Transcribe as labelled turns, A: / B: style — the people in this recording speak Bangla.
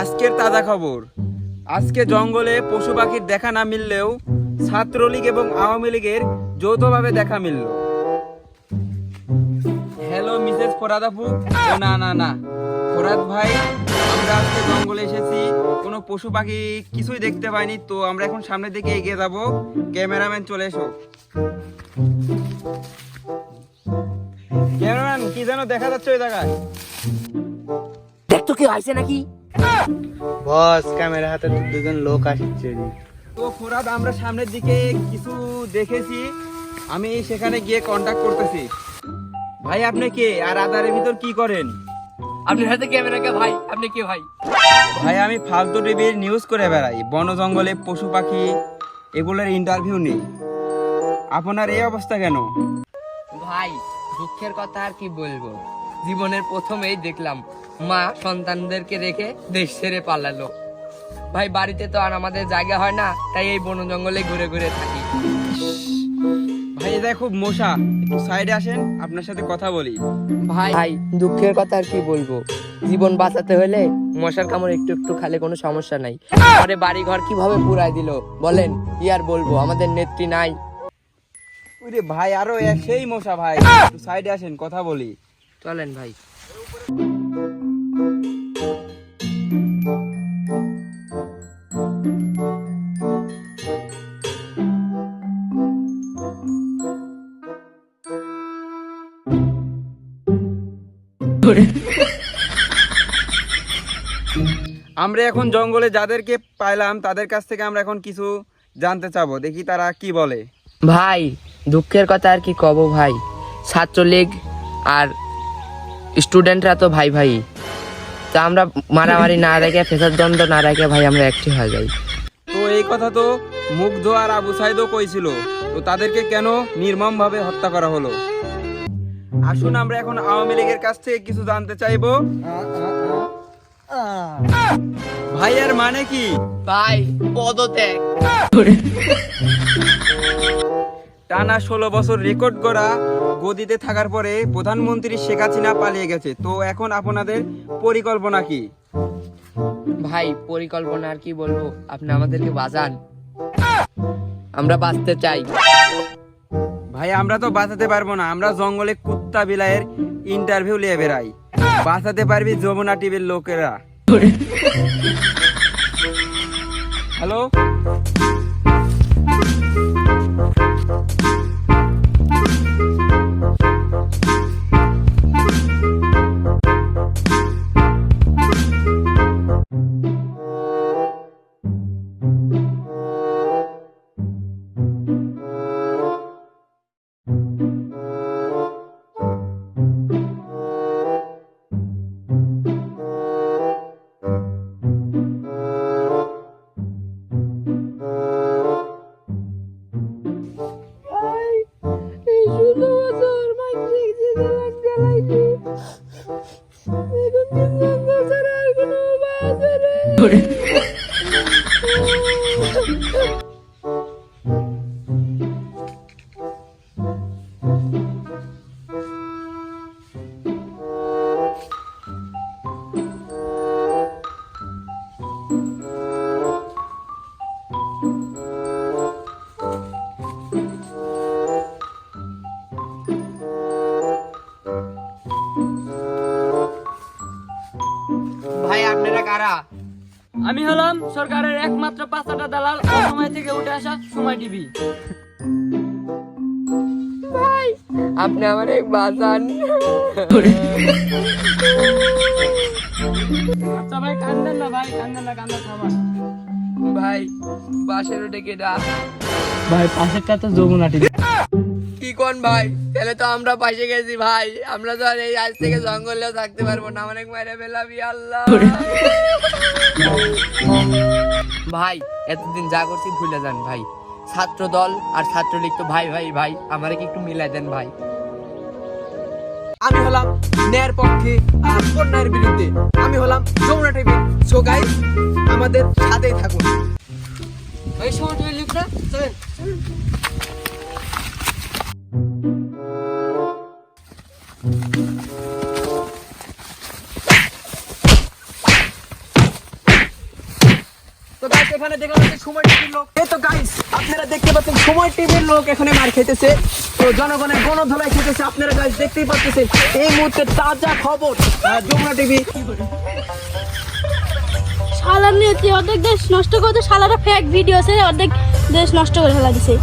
A: আজকের তাজা খবর, আজকে জঙ্গলে পশু পাখির দেখা না মিললেও ছাত্রলীগ এবং আওয়ামী লীগের যৌথভাবে দেখা মিলল। হ্যালো মিসেস ফোরাদ আপু। না না না ফোরাদ ভাই, আমরা আজকে জঙ্গলে এসেছি, কোনো পশু পাখি কিছুই দেখতে পাইনি, তো আমরা এখন সামনের দিকে এগিয়ে যাব। ক্যামেরাম্যান চলে এসো। ক্যামেরাম্যান, কি যেন দেখা যাচ্ছে ওই জায়গায়?
B: দেখতো কি হয়েছে নাকি?
C: বস, ক্যামেরা হাতে দুজন লোক আসছে।
A: তো ফোরাদ, আমরা সামনের দিকে কিছু দেখেছি, আমি সেখানে গিয়ে কন্টাক্ট করতেছি। ভাই আপনি কে, আর আধারের ভিতর কি করেন?
B: আপনার হাতে ক্যামেরা কে ভাই? আপনি কে ভাই?
A: ভাই আমি ফালতু টিভির নিউজ করে বেড়াই, বন জঙ্গলে পশু পাখি এগুলোর ইন্টারভিউ নেই। আপনার এই অবস্থা কেন?
B: ভাই দুঃখের কথা আর কি বলবো, জীবনের প্রথমেই দেখলাম মা সন্তানদেরকে রেখে দেশ ছেড়ে পালালো। ভাই বাড়িতে তো আর আমাদের জায়গা হয় না, তাই এই বন জঙ্গলে ঘুরে ঘুরে থাকি।
A: ভাই এটা খুব মশা, একটু সাইডে আসেন, আপনার সাথে কথা বলি।
B: ভাই দুঃখের কথা আর কি বলবো, জীবন বাঁচাতে হলে মশার কামড় একটু একটু খালে কোনো সমস্যা নাই। আরে বাড়ি ঘর কিভাবে পুরাই দিল বলেন, কি আর বলবো, আমাদের নেত্রী নাই।
A: ওরে ভাই আরো সেই মশা, ভাই একটু সাইডে আসেন, কথা বলি।
B: চলেন ভাই।
A: আমরা এখন জঙ্গলে যাদেরকে পাইলাম তাদের কাছ থেকে আমরা এখন কিছু জানতে চাবো, দেখি তারা কি বলে।
B: ভাই দুঃখের কথা আর কি কব ভাই, ছাত্রলীগ আর স্টুডেন্টরা তো ভাই ভাই, তা আমরা মারামারি না রেখে ফেসার দ্বন্দ্ব না রেখে ভাই আমরা একটি হয়ে যাই।
A: তো এই কথা তো মুগ্ধ আর আবু সাইদও কইছিল, তো তাদেরকে কেন নির্মম ভাবে হত্যা করা হলো? আসুন আমরা এখন আওয়ামী লীগের কাছ থেকে কিছু জানতে চাইবো। ভাইয়ের মানে কি?
B: ভাই পদত্যাগ।
A: টানা 16 বছর রেকর্ড করা গদিতে থাকার পরে প্রধানমন্ত্রী শেখ হাসিনা পালিয়ে গেছে, তো এখন আপনাদের পরিকল্পনা কি?
B: ভাই পরিকল্পনা আর কি বলবো, আপনি আমাদেরকে বাঁচান, আমরা বাঁচতে চাই।
A: ভাই আমরা তো বাঁচাতে পারবো না, আমরা জঙ্গলে কুত্তা বিলাইয়ের ইন্টারভিউ নিয়ে বেড়াই, বাঁচাতে পারবি যমুনা টিভির লোকেরা। হ্যালো
B: ভাই আপনারা কারা?
D: আমি হলাম সরকারের একমাত্র পাঁচটা দালাল, সময় থেকে উঠে আসা সময় টিভি।
B: ভাই আপনি আমার এক বাঁচান।
D: আচ্ছা ভাই কান্দেন না, ভাই কান্দেন না, কান্না থামান।
B: ভাই বাসের উঠে কেটা?
D: ভাই পাশেরটা তো যমুনা টিভি।
B: কি কোন ভাই, তাহলে তো আমরা পাশে গেছি ভাই, আমরা তো আর এই আজ থেকে জঙ্গলেও থাকতে পারবো না, অনেক মাইরে ফেলাবি আল্লাহ। ভাই এতদিন যা করছি ভুলে যান ভাই, ছাত্র দল আর ছাত্রলীগ তো ভাই ভাই ভাই, আমারে কি একটু মিলাই দেন ভাই।
C: আমি হলাম ন্যায়ের পক্ষে আর অন্যায়ের বিরুদ্ধে, আমি হলাম যমুনা টিভি। সো গাইস, আমাদের সাথেই থাকুন।
B: ওই সময় তুমি লিখ না, চলেন।
C: এখানে দেখা যাচ্ছে সময় টিভির লোক। এই তো গাইস আপনারা দেখতে পাচ্ছেন সময় টিভির লোক এখানে মার খেতেছে, তো জনগণের গণধোলাই খেতেছে। আপনারা গাইস দেখতেই পাচ্ছেন এই মুহূর্তে তাজা খবর যমুনা টিভি।
E: শালার নিয়ে অর্ধেক দেশ নষ্ট করতে, শালারা ফেক ভিডিও আছে, অর্ধেক দেশ নষ্ট করে ফেলা দিছে।